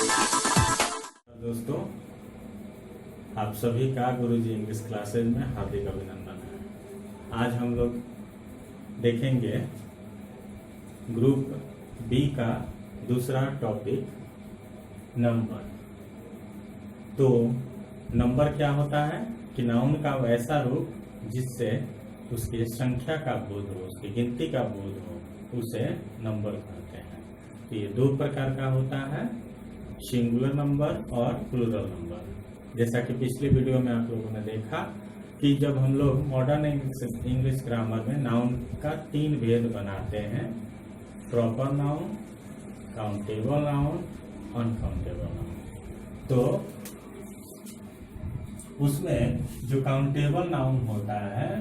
दोस्तों, आप सभी का गुरुजी इंग्लिश क्लासेज में हार्दिक अभिनंदन है। आज हम लोग देखेंगे ग्रुप बी का दूसरा टॉपिक नंबर। तो नंबर क्या होता है कि नाउन का वैसा रूप जिससे उसकी संख्या का बोध हो, उसकी गिनती का बोध हो, उसे नंबर कहते हैं। तो ये दो प्रकार का होता है, सिंगुलर नंबर और प्लूरल नंबर। जैसा कि पिछले वीडियो में आप लोगों ने देखा कि जब हम लोग मॉडर्न इंग्लिश ग्रामर में नाउन का 3 भेद बनाते हैं, proper noun, countable noun, uncountable noun. तो उसमें जो काउंटेबल नाउन होता है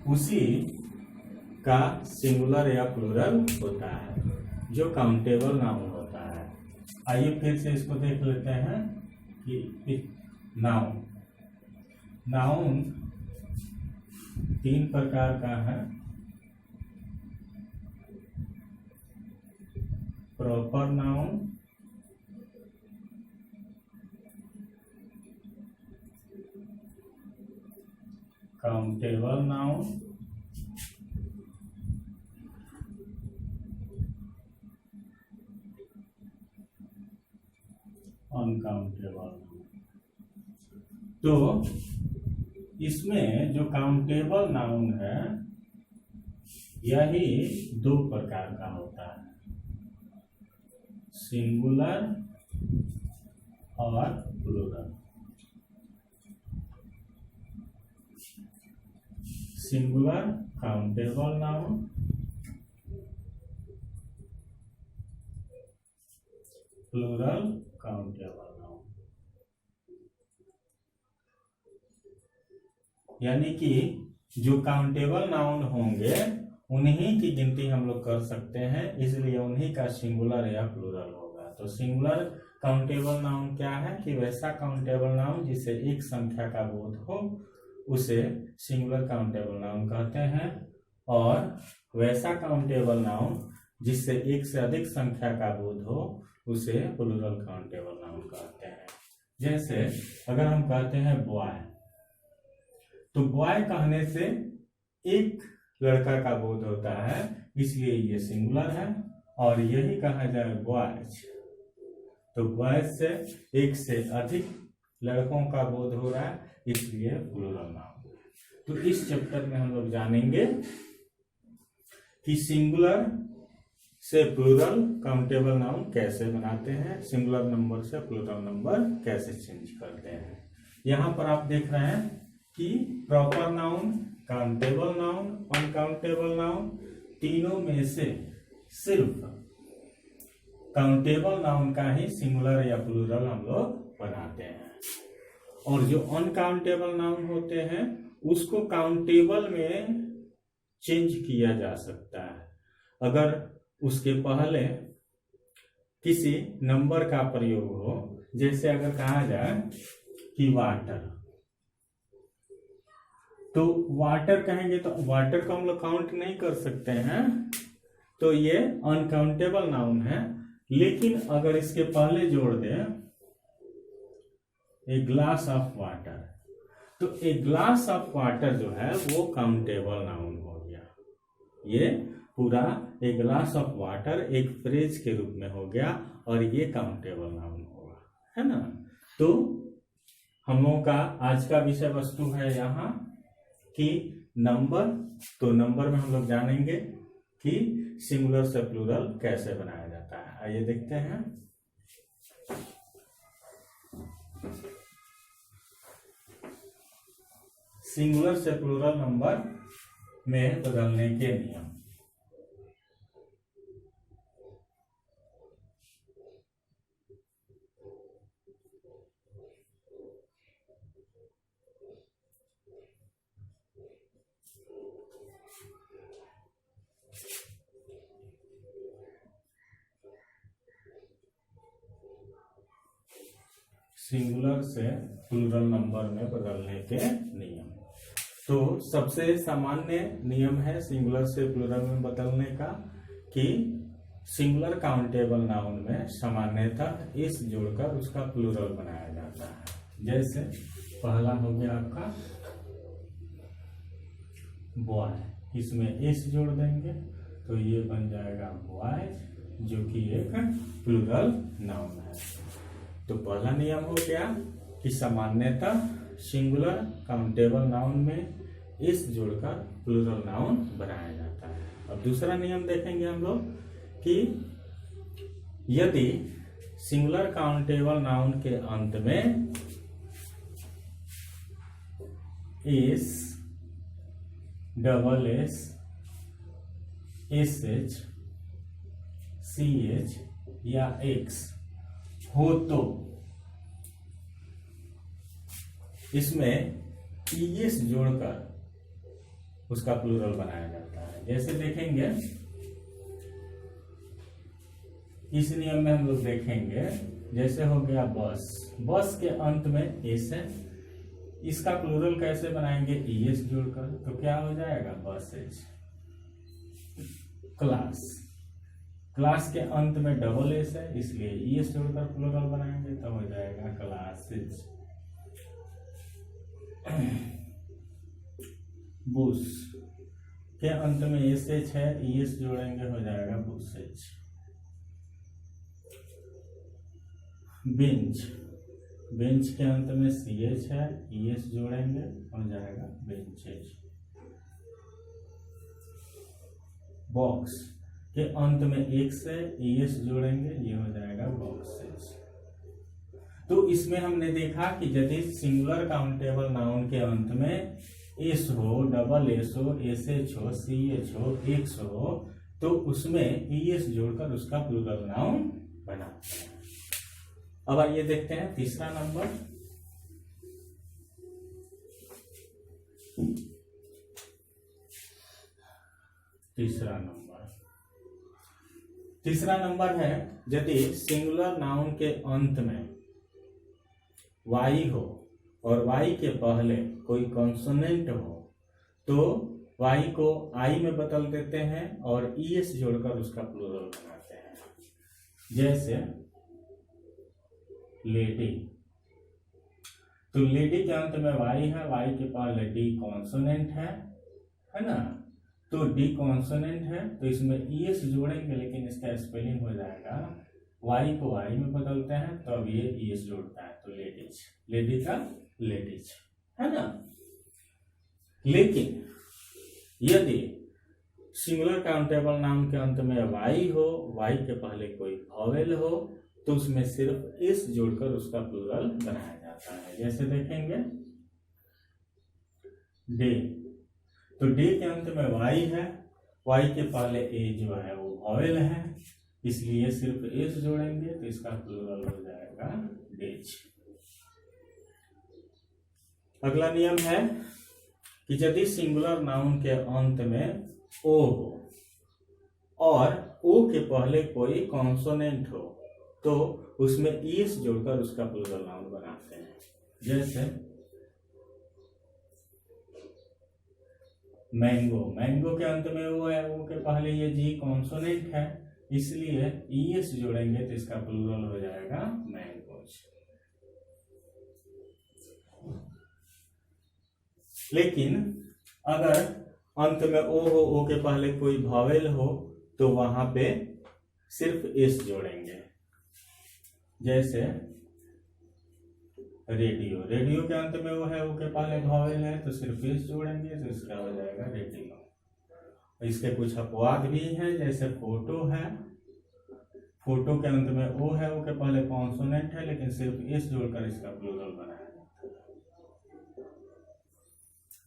उसी का सिंगुलर या प्लूरल होता है, जो काउंटेबल नाउन होता है। आइए फिर से इसको देख लेते हैं कि नाउन 3 प्रकार का है, proper noun, countable noun, uncountable. तो इसमें जो काउंटेबल नाउन है यही 2 प्रकार का होता है, सिंगुलर और plural. Singular countable noun, plural countable noun. यानी कि जो काउंटेबल नाउन होंगे उन्हीं की गिनती हम लोग कर सकते हैं, इसलिए उन्हीं का सिंगुलर या प्लूरल होगा। तो सिंगुलर काउंटेबल नाउन क्या है कि वैसा काउंटेबल नाउन जिसे एक संख्या का बोध हो उसे सिंगुलर काउंटेबल नाउन कहते हैं, और वैसा काउंटेबल नाउन जिससे एक से अधिक संख्या का बोध हो उसे प्लूरल काउंटेबल नाउन कहते हैं। जैसे अगर हम कहते हैं बॉय, तो बॉय कहने से एक लड़का का बोध होता है, इसलिए ये सिंगुलर है। और यही कहा जाए बॉयज, तो बॉयज से एक से अधिक लड़कों का बोध हो रहा है, इसलिए प्लूरल नाउन। तो इस चैप्टर में हम लोग जानेंगे कि सिंगुलर से प्लूरल काउंटेबल नाउन कैसे बनाते हैं, सिंगुलर नंबर से प्लूरल नंबर कैसे चेंज करते हैं। यहाँ पर आप देख रहे हैं कि proper noun, countable noun, uncountable noun, तीनों में से सिर्फ काउंटेबल नाउन का ही सिंगुलर या प्लूरल हम लोग बनाते हैं, और जो अनकाउंटेबल नाउन होते हैं उसको काउंटेबल में चेंज किया जा सकता है अगर उसके पहले किसी नंबर का प्रयोग हो। जैसे अगर कहा जाए कि वाटर, तो वाटर कहेंगे तो वाटर को हम लोग काउंट नहीं कर सकते हैं, तो ये अनकाउंटेबल नाउन है। लेकिन अगर इसके पहले जोड़ दें ए ग्लास ऑफ वाटर, तो ए ग्लास ऑफ वाटर जो है वो काउंटेबल नाउन हो गया। ये पूरा ए ग्लास ऑफ वाटर एक फ्रेज के रूप में हो गया और ये काउंटेबल नाउन होगा, है ना। तो हम लोगों का आज का विषय वस्तु है यहाँ कि नंबर। तो नंबर में हम लोग जानेंगे कि सिंगुलर से प्लूरल कैसे बनाया जाता है। आइए देखते हैं। सिंगुलर से प्लूरल नंबर में बदलने के नियम। सिंगुलर से प्लूरल नंबर में बदलने के नियम। तो सबसे सामान्य नियम है सिंगुलर से प्लूरल में बदलने का कि सिंगुलर काउंटेबल नाउन में सामान्यतः इस जोड़कर उसका प्लूरल बनाया जाता है। जैसे पहला हो गया आपका बॉय, इसमें एस जोड़ देंगे तो ये बन जाएगा बॉयज, जो कि एक प्लूरल नाउन है। तो पहला नियम हो गया कि सामान्यतः सिंगुलर काउंटेबल नाउन में इस जोड़कर प्लूरल नाउन बनाया जाता है। अब दूसरा नियम देखेंगे हम लोग कि यदि सिंगुलर काउंटेबल नाउन के अंत में s, double s, s h, c h या एक्स हो तो इसमें ईएस जोड़कर उसका प्लूरल बनाया जाता है। जैसे देखेंगे इस नियम में हम लोग देखेंगे, जैसे हो गया बस, बस के अंत में एस है, इसका प्लूरल कैसे बनाएंगे ईएस जोड़कर, तो क्या हो जाएगा बसेज। क्लास, क्लास के अंत में डबल एस है, इसलिए ईएस जोड़कर प्लूरल बनाएंगे तो हो जाएगा क्लासेज। बुश के अंत में एस एच है, ईएस जोड़ेंगे हो जाएगा बुशेज। बेंच, बेंच के अंत में सी एच है, ईएस जोड़ेंगे हो जाएगा बेंचेज। बॉक्स के अंत में एक्स है, ईएस जोड़ेंगे ये हो जाएगा बॉक्सेज। तो इसमें हमने देखा कि यदि सिंगुलर काउंटेबल नाउन के अंत में एस हो, डबल एस हो, एस एच हो, सी एच हो, एक्स हो, तो उसमें ईएस जोड़कर उसका प्लूरल नाउन बनाते हैं। अब आइए देखते हैं तीसरा नंबर। तीसरा नंबर है यदि सिंगुलर नाउन के अंत में वाई हो और वाई के पहले कोई कॉन्सोनेंट हो तो वाई को आई में बदल देते हैं और ईएस जोड़कर उसका प्लूरल बनाते हैं। जैसे लेडी, तो लेडी के अंत में वाई है, वाई के पहले डी कॉन्सोनेंट है ना, तो डी कॉन्सोनेंट है तो इसमें ईएस जोड़ेंगे, लेकिन इसका स्पेलिंग हो जाएगा, वाई को आई में बदलते हैं तब ये ईएस जोड़ता है तो लेडीज, लेडी का लेडीज, है ना। लेकिन यदि सिंगुलर काउंटेबल नाउन के अंत में वाई हो, वाई के पहले कोई वॉवेल हो, तो उसमें सिर्फ एस जोड़कर उसका प्लूरल बनाया जाता है। जैसे देखेंगे डे, तो डे के अंत में वाई है, वाई के पहले ए जो है वो वॉवेल है, इसलिए सिर्फ एस जोड़ेंगे तो इसका प्लूरल हो जाएगा डेज। अगला नियम है कि यदि सिंगुलर नाउन के अंत में ओ हो और ओ के पहले कोई कॉन्सोनेंट हो तो उसमें ईएस जोड़कर उसका प्लूरल नाउन बनाते हैं। जैसे मैंगो, मैंगो के अंत में वो है, वो के पहले ये जी कॉन्सोनेंट है, इसलिए ईएस जोड़ेंगे तो इसका प्लूरल हो जाएगा मैंगोज। लेकिन अगर अंत में ओ हो, ओ के पहले कोई वॉवेल हो तो वहां पे सिर्फ एस जोड़ेंगे। जैसे रेडियो, रेडियो के अंत में वो है, वो के पहले वॉवेल है तो सिर्फ एस जोड़ेंगे तो इसका हो जाएगा रेडियो। इसके कुछ अपवाद भी हैं, जैसे फोटो है, फोटो के अंत में ओ है, वो के पहले कॉन्सोनेंट है, लेकिन सिर्फ एस जोड़कर इसका प्लूरल बनाया जाता है।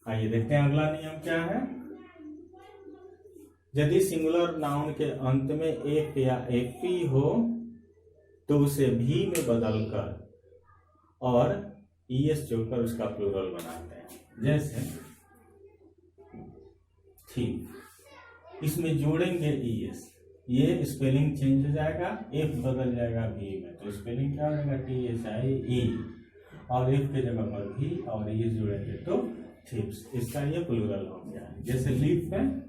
आइए देखते हैं अगला नियम क्या है। यदि सिंगुलर नाउन के अंत में एफ या एफपी हो तो उसे भी में बदलकर और ईएस जोड़कर उसका प्लूरल बनाते हैं। जैसे ठीक, इसमें जोड़ेंगे ईएस, ये स्पेलिंग चेंज हो जाएगा, एफ बदल जाएगा भी में, तो स्पेलिंग क्या हो जाएगा THIE, और एफ के जगह पर भी और ईएस जोड़ेंगे तो थिप्स, इसका ये प्लूरल हो गया। जैसे लीफ में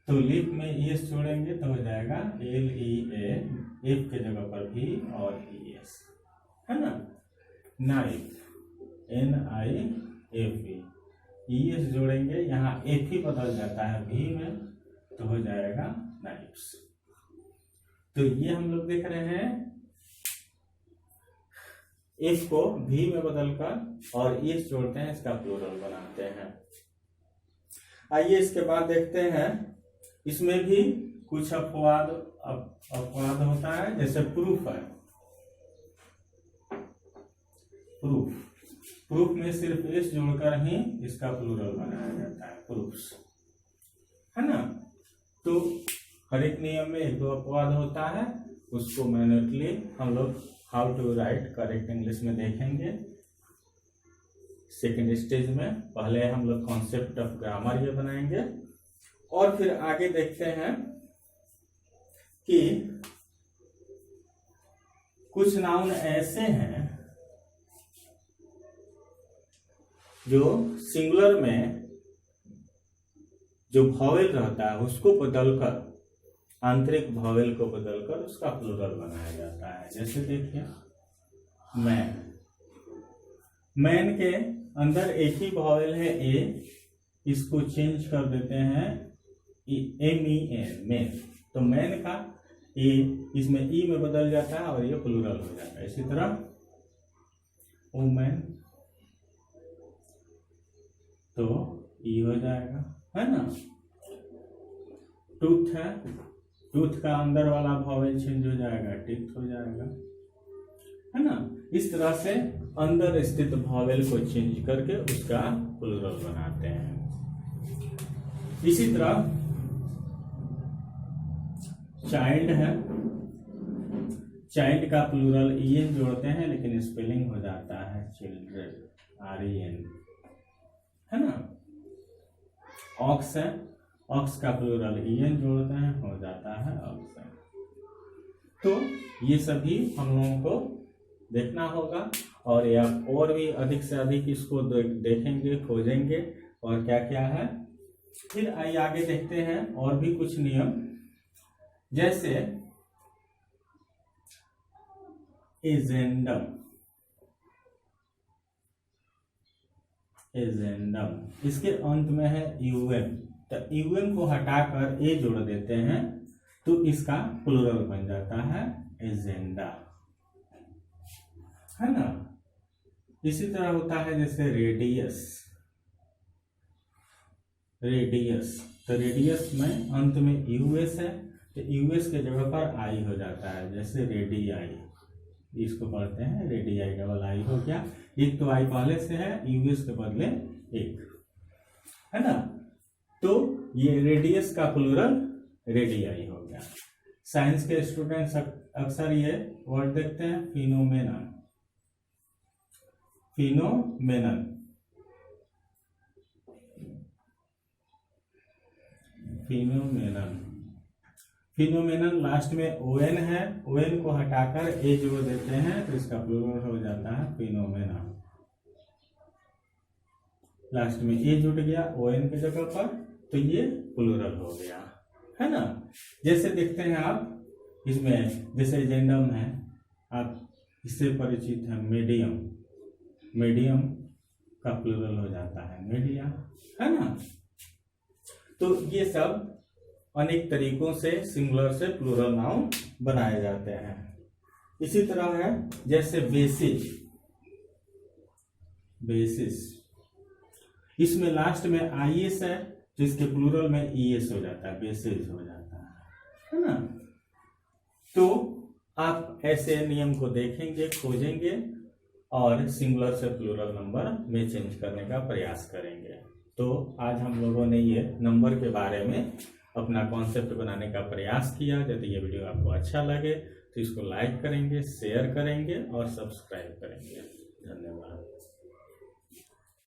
तो लीफ में ES जोड़ेंगे तो हो जाएगा LEA, एफ के जगह पर भी और ES, है ना। नाइफ NIFE, ES जोड़ेंगे, यहाँ एफ ही बदल जाता है भी में, तो हो जाएगा नाइफ्स। तो ये हम लोग देख रहे हैं एफ को भी में बदलकर और ES जोड़ते हैं, इसका प्लूरल बनाते हैं। आइए इसके बाद देखते हैं, इसमें भी कुछ अपवाद होता है, जैसे प्रूफ है। प्रूफ में सिर्फ एस जोड़कर ही इसका प्लूरल बनाया जाता है, प्रूफ्स, है ना। तो हर एक नियम में एक दो अपवाद होता है, उसको मैन्युअली हम लोग how to write correct English में देखेंगे सेकेंड स्टेज में। पहले हम लोग कॉन्सेप्ट ऑफ ग्रामर ये बनाएंगे और फिर आगे देखते हैं कि कुछ नाउन ऐसे हैं जो सिंगुलर में जो वॉवेल रहता है उसको बदलकर, आंतरिक वॉवेल को बदलकर उसका प्लूरल बनाया जाता है। जैसे देखिए मैन, मैन के अंदर एक ही वॉवेल है ए, इसको चेंज कर देते हैं MEN, मैन, तो मैन का ए इसमें ई में बदल जाता है और ये प्लूरल हो जाता है। इसी तरह वुमेन, तो ई हो जाएगा, है ना। टूथ है, टूथ का अंदर वाला वॉवेल चेंज हो जाएगा, टीथ हो जाएगा, है ना। इस तरह से अंदर स्थित वॉवेल को चेंज करके उसका प्लूरल बनाते हैं। इसी तरह चाइल्ड है, चाइल्ड का प्लूरल EN जोड़ते हैं लेकिन स्पेलिंग हो जाता है चिल्ड्रन, REN, है ना। ऑक्स है, ऑक्स का प्लूरल EN जोड़ते हैं, हो जाता है ऑक्सन। तो ये सभी हम लोगों को देखना होगा और या और भी अधिक से अधिक इसको देखेंगे, खोजेंगे और क्या क्या है। फिर आइए आगे देखते हैं और भी कुछ नियम, जैसे एजेंडम, एजेंडम इसके अंत में है UN, तो UN को हटाकर ए जोड़ देते हैं तो इसका प्लूरल बन जाता है एजेंडा, है ना। इसी तरह होता है जैसे रेडियस, रेडियस, तो रेडियस में अंत में US है तो US के जगह पर I हो जाता है, जैसे रेडियाई, इसको पढ़ते हैं रेडियाई, डबल I हो गया, एक तो I पहले से है, US के बदले एक, है ना। तो ये रेडियस का प्लूरल रेडियाई हो गया। साइंस के स्टूडेंट्स अक्सर ये वर्ड देखते हैं phenomenon, phenomenon, phenomenon, phenomenon last में ON है, ON को हटाकर ए जोड़ देते हैं तो इसका प्लूरल हो जाता है फिनोमेना। लास्ट में ए जुड़ गया ON की जगह पर तो ये प्लूरल हो गया, है ना। जैसे देखते हैं आप इसमें, जैसे एजेंडम है, आप इससे परिचित हैं, मीडियम, मीडियम का प्लूरल हो जाता है मीडिया, है ना। तो ये सब अनेक तरीकों से सिंगुलर से प्लूरल नाउन बनाए जाते हैं। इसी तरह है जैसे बेसिस, बेसिस, इसमें लास्ट में IS है तो इसके प्लूरल में ES हो जाता है, बेसिस हो जाता है ना। तो आप ऐसे नियम को देखेंगे, खोजेंगे और सिंगुलर से प्लूरल नंबर में चेंज करने का प्रयास करेंगे। तो आज हम लोगों ने ये नंबर के बारे में अपना कॉन्सेप्ट बनाने का प्रयास किया। यदि ये वीडियो आपको अच्छा लगे तो इसको लाइक करेंगे, शेयर करेंगे और सब्सक्राइब करेंगे। धन्यवाद।